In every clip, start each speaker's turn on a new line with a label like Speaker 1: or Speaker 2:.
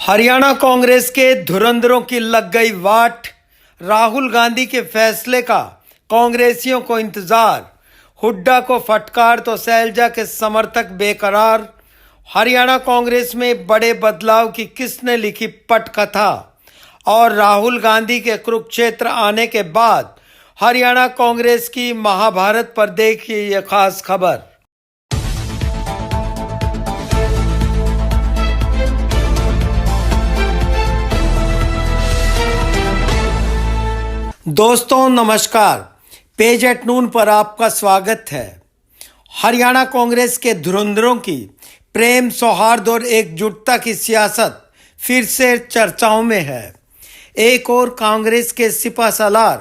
Speaker 1: हरियाणा कांग्रेस के धुरंधरों की लग गई वाट। राहुल गांधी के फैसले का कांग्रेसियों को इंतजार। हुड्डा को फटकार तो शैलजा के समर्थक बेकरार। हरियाणा कांग्रेस में बड़े बदलाव की किसने लिखी पटकथा। और राहुल गांधी के कुरुक्षेत्र आने के बाद हरियाणा कांग्रेस की महाभारत पर देखिए यह खास खबर। दोस्तों नमस्कार, पेज एट नून पर आपका स्वागत है। हरियाणा कांग्रेस के धुरंधरों की प्रेम, सौहार्द और एकजुटता की सियासत फिर से चर्चाओं में है। एक और कांग्रेस के सिपहसालार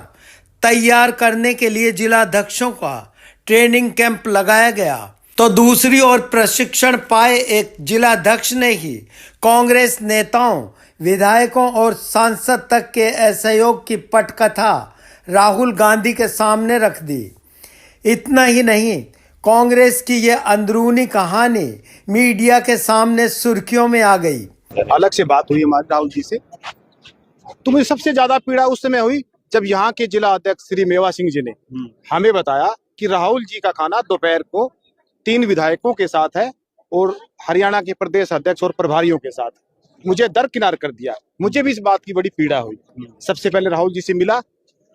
Speaker 1: तैयार करने के लिए जिलाध्यक्षों का ट्रेनिंग कैंप लगाया गया, तो दूसरी ओर प्रशिक्षण पाए एक जिलाध्यक्ष ने ही कांग्रेस नेताओं, विधायकों और सांसद तक के असहयोग की पटकथा राहुल गांधी के सामने रख दी। इतना ही नहीं, कांग्रेस की यह अंदरूनी कहानी मीडिया के सामने सुर्खियों में आ गई।
Speaker 2: अलग से बात हुई हमारे राहुल जी से, तो मुझे सबसे ज्यादा पीड़ा उस समय हुई जब यहाँ के जिला अध्यक्ष श्री मेवा सिंह जी ने हमें बताया कि राहुल जी का खाना दोपहर को 3 विधायकों के साथ है और हरियाणा के प्रदेश अध्यक्ष और प्रभारियों के साथ। मुझे दरकिनार कर दिया। मुझे भी इस बात की बड़ी पीड़ा हुई। सबसे पहले राहुल जी से मिला।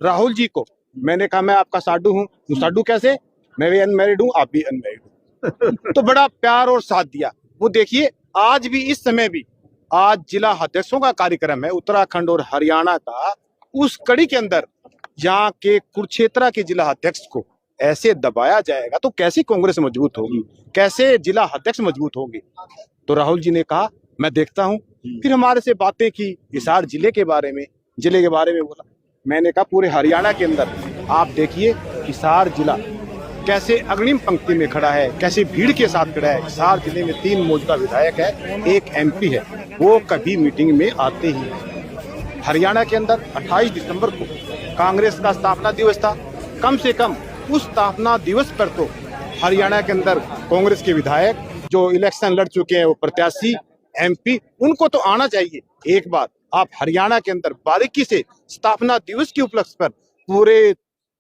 Speaker 2: राहुल जी को मैंने कहा मैं आपका साडू हूँ। तो साडू कैसे? मैं भी अनमैरिड हूँ, आप भी अनमैरिड हूँ। तो बड़ा प्यार और साथ दिया। वो देखिए आज भी, इस समय भी आज जिला अध्यक्षों का कार्यक्रम है उत्तराखंड और हरियाणा का। उस कड़ी के अंदर यहाँ के कुरुक्षेत्र के जिला अध्यक्ष को ऐसे दबाया जाएगा तो कैसी कांग्रेस मजबूत होगी, कैसे जिला अध्यक्ष मजबूत होंगे। तो राहुल जी ने कहा मैं देखता हूँ। फिर हमारे से बातें की हिसार जिले के बारे में बोला। मैंने कहा पूरे हरियाणा के अंदर आप देखिए हिसार जिला कैसे अग्रिम पंक्ति में खड़ा है, कैसे भीड़ के साथ खड़ा है। हिसार जिले में 3 मौजूदा विधायक है, 1 MP है, वो कभी मीटिंग में आते ही हैं। हरियाणा के अंदर 28 दिसंबर को कांग्रेस का स्थापना दिवस था। कम से कम उस स्थापना दिवस पर तो हरियाणा के अंदर कांग्रेस के विधायक जो इलेक्शन लड़ चुके हैं, वो प्रत्याशी MP, उनको तो आना चाहिए। एक बार आप हरियाणा के अंदर बारीकी से स्थापना दिवस के उपलक्ष्य पर पूरे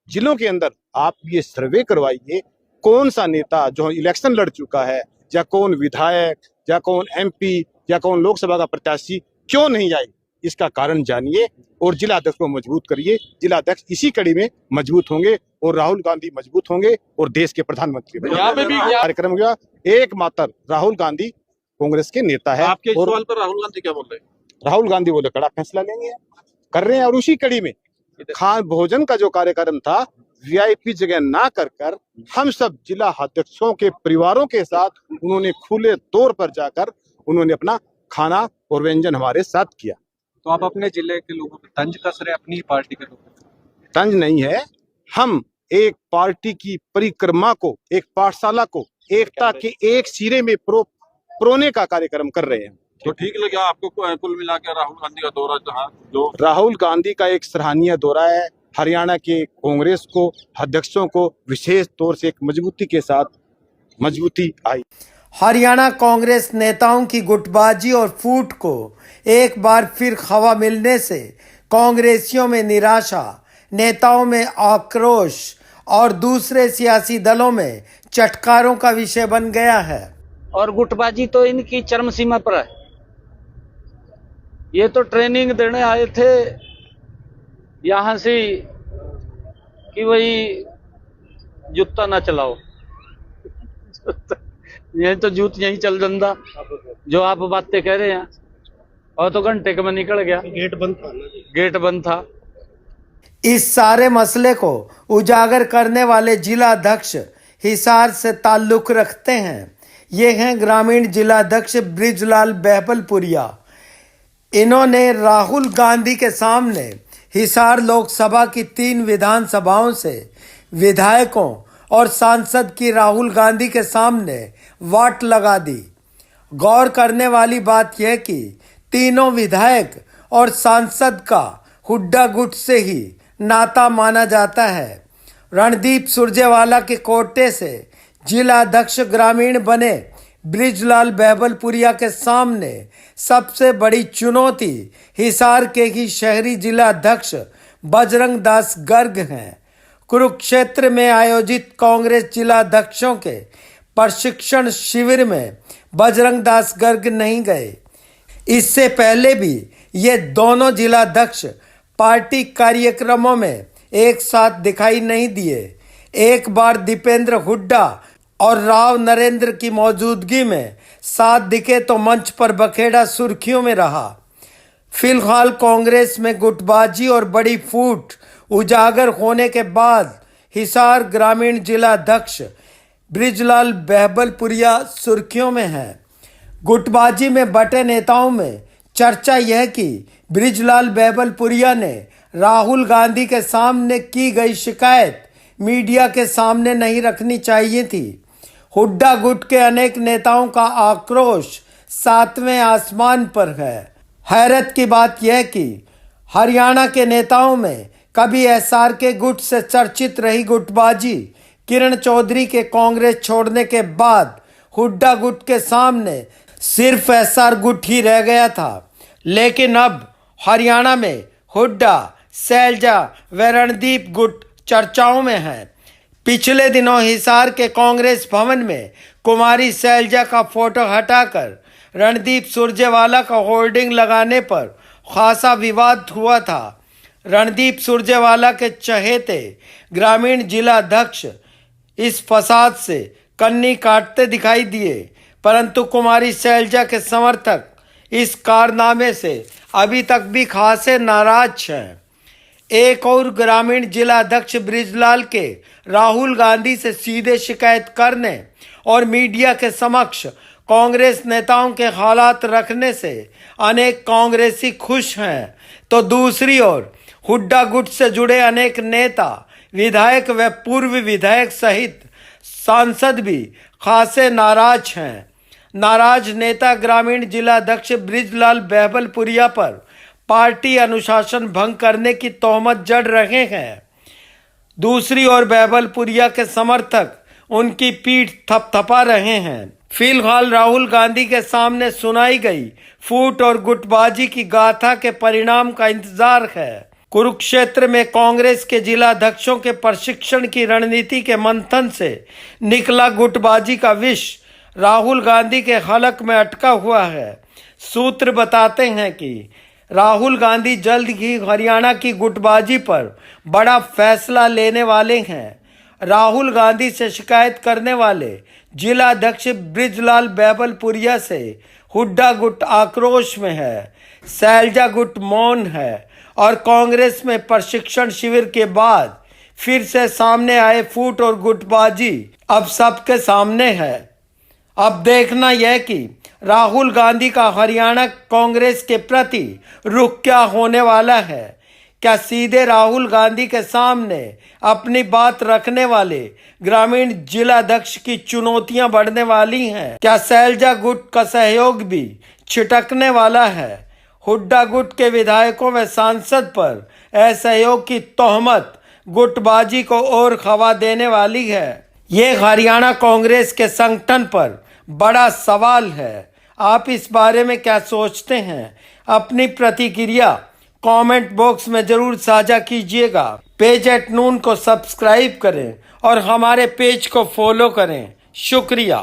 Speaker 2: जिलों के अंदर आप ये सर्वे करवाइए, कौन सा नेता जो इलेक्शन लड़ चुका है, या कौन विधायक, या कौन MP, या कौन लोकसभा का प्रत्याशी क्यों नहीं आए। इसका कारण जानिए और जिला अध्यक्ष को मजबूत करिए। जिला अध्यक्ष इसी कड़ी में मजबूत होंगे और राहुल गांधी मजबूत होंगे और देश के प्रधानमंत्री कार्यक्रम गया। एकमात्र राहुल गांधी कांग्रेस के नेता है।
Speaker 3: आपके सवाल पर राहुल गांधी क्या बोल रहे हैं?
Speaker 2: राहुल गांधी बोले कड़ा फैसला लेंगे, कर रहे हैं। और उसी कड़ी में खान भोजन का जो कार्यक्रम था, VIP जगह ना कर हम सब जिला अध्यक्षों के परिवारों के साथ उन्होंने खुले तौर पर जाकर उन्होंने अपना खाना और व्यंजन हमारे साथ किया।
Speaker 3: तो आप अपने जिले के लोगों पे तंज कस रहे, अपनी पार्टी के लोगों?
Speaker 2: तंज नहीं है, हम एक पार्टी की परिक्रमा को, एक पाठशाला को एकता के एक सिरे में प्रोने का कार्यक्रम कर रहे हैं।
Speaker 3: तो ठीक लगा आपको कुल मिला के राहुल गांधी का दौरा? जो
Speaker 2: राहुल गांधी का एक सराहनीय दौरा है। हरियाणा के कांग्रेस को, अध्यक्षों को विशेष तौर से एक मजबूती के साथ मजबूती आई।
Speaker 1: हरियाणा कांग्रेस नेताओं की गुटबाजी और फूट को एक बार फिर हवा मिलने से कांग्रेसियों में निराशा, नेताओं में आक्रोश और दूसरे सियासी दलों में चटकारों का विषय बन गया है।
Speaker 4: और गुटबाजी तो इनकी चरम सीमा पर है। ये तो ट्रेनिंग देने आए थे यहां से कि वही जूता ना चलाओ। ये तो जूत यहीं चल ਜਾਂਦਾ जो आप बातें कह रहे हैं। और तो घंटे के में निकल गया, गेट बंद था।
Speaker 1: इस सारे मसले को उजागर करने वाले जिला अध्यक्ष हिसार से ताल्लुक रखते हैं। ये हैं ग्रामीण जिलाध्यक्ष ब्रिजलाल बहबलपुरिया। इन्होंने राहुल गांधी के सामने हिसार लोकसभा की 3 विधानसभाओं से विधायकों और सांसद की राहुल गांधी के सामने वाट लगा दी। गौर करने वाली बात यह कि तीनों विधायक और सांसद का हुड्डा गुट से ही नाता माना जाता है। रणदीप सुरजेवाला के कोटे से जिला अध्यक्ष ग्रामीण बने बृजलाल बहबलपुरिया के सामने सबसे बड़ी चुनौती हिसार के ही शहरी जिला अध्यक्ष बजरंग दास गर्ग हैं। कुरुक्षेत्र में आयोजित कांग्रेस जिला अध्यक्षों के प्रशिक्षण शिविर में बजरंग दास गर्ग नहीं गए। इससे पहले भी ये दोनों जिला अध्यक्ष पार्टी कार्यक्रमों में एक साथ दिखाई नहीं दिए। एक बार दीपेंद्र हुड्डा और राव नरेंद्र की मौजूदगी में साथ दिखे तो मंच पर बखेड़ा सुर्खियों में रहा। फिलहाल कांग्रेस में गुटबाजी और बड़ी फूट उजागर होने के बाद हिसार ग्रामीण जिला अध्यक्ष बृजलाल बहबलपुरिया सुर्खियों में है। गुटबाजी में बटे नेताओं में चर्चा यह कि बृजलाल बहबलपुरिया ने राहुल गांधी के सामने की गई शिकायत मीडिया के सामने नहीं रखनी चाहिए थी। हुड्डा गुट के अनेक नेताओं का आक्रोश सातवें आसमान पर है। हैरत की बात यह कि हरियाणा के नेताओं में कभी एसआर के गुट से चर्चित रही गुटबाजी किरण चौधरी के कांग्रेस छोड़ने के बाद हुड्डा गुट के सामने सिर्फ एसआर गुट ही रह गया था। लेकिन अब हरियाणा में हुड्डा, सैलजा व रणदीप गुट चर्चाओं में है। पिछले दिनों हिसार के कांग्रेस भवन में कुमारी सैलजा का फोटो हटाकर रणदीप सुरजेवाला का होर्डिंग लगाने पर खासा विवाद हुआ था। रणदीप सुरजेवाला के चहेते ग्रामीण जिला अध्यक्ष इस फसाद से कन्नी काटते दिखाई दिए, परंतु कुमारी सैलजा के समर्थक इस कारनामे से अभी तक भी खासे नाराज हैं। एक और ग्रामीण जिला अध्यक्ष बृजलाल के राहुल गांधी से सीधे शिकायत करने और मीडिया के समक्ष कांग्रेस नेताओं के हालात रखने से अनेक कांग्रेसी खुश हैं, तो दूसरी ओर हुड्डा गुट से जुड़े अनेक नेता, विधायक व पूर्व विधायक सहित सांसद भी खासे नाराज हैं। नाराज नेता ग्रामीण जिला अध्यक्ष बृजलाल बहबलपुरिया पर पार्टी अनुशासन भंग करने की तोहमत जड़ रहे हैं। दूसरी ओर बहबलपुरिया के समर्थक उनकी पीठ थपथपा रहे हैं। फिलहाल राहुल गांधी के सामने सुनाई गई फूट और गुटबाजी की गाथा के परिणाम का इंतजार है। कुरुक्षेत्र में कांग्रेस के जिला अध्यक्षों के प्रशिक्षण की रणनीति के मंथन से निकला गुटबाजी का विष राहुल गांधी के हलक में अटका हुआ है। सूत्र बताते हैं कि राहुल गांधी जल्द ही हरियाणा की गुटबाजी पर बड़ा फैसला लेने वाले हैं। राहुल गांधी से शिकायत करने वाले जिला अध्यक्ष बृजलाल बहबलपुरिया से हुड्डा गुट आक्रोश में है, सैलजा गुट मौन है और कांग्रेस में प्रशिक्षण शिविर के बाद फिर से सामने आए फूट और गुटबाजी अब सबके सामने है। अब देखना यह कि राहुल गांधी का हरियाणा कांग्रेस के प्रति रुख क्या होने वाला है। क्या सीधे राहुल गांधी के सामने अपनी बात रखने वाले ग्रामीण जिला अध्यक्ष की चुनौतियां बढ़ने वाली हैं? क्या सैलजा गुट का सहयोग भी छिटकने वाला है? हुड्डा गुट के विधायकों व सांसद पर असहयोग की तोहमत गुटबाजी को और खवा देने वाली है। ये हरियाणा कांग्रेस के संगठन पर बड़ा सवाल है। आप इस बारे में क्या सोचते हैं? अपनी प्रतिक्रिया कमेंट बॉक्स में जरूर साझा कीजिएगा। पेज@नून को सब्सक्राइब करें और हमारे पेज को फॉलो करें। शुक्रिया।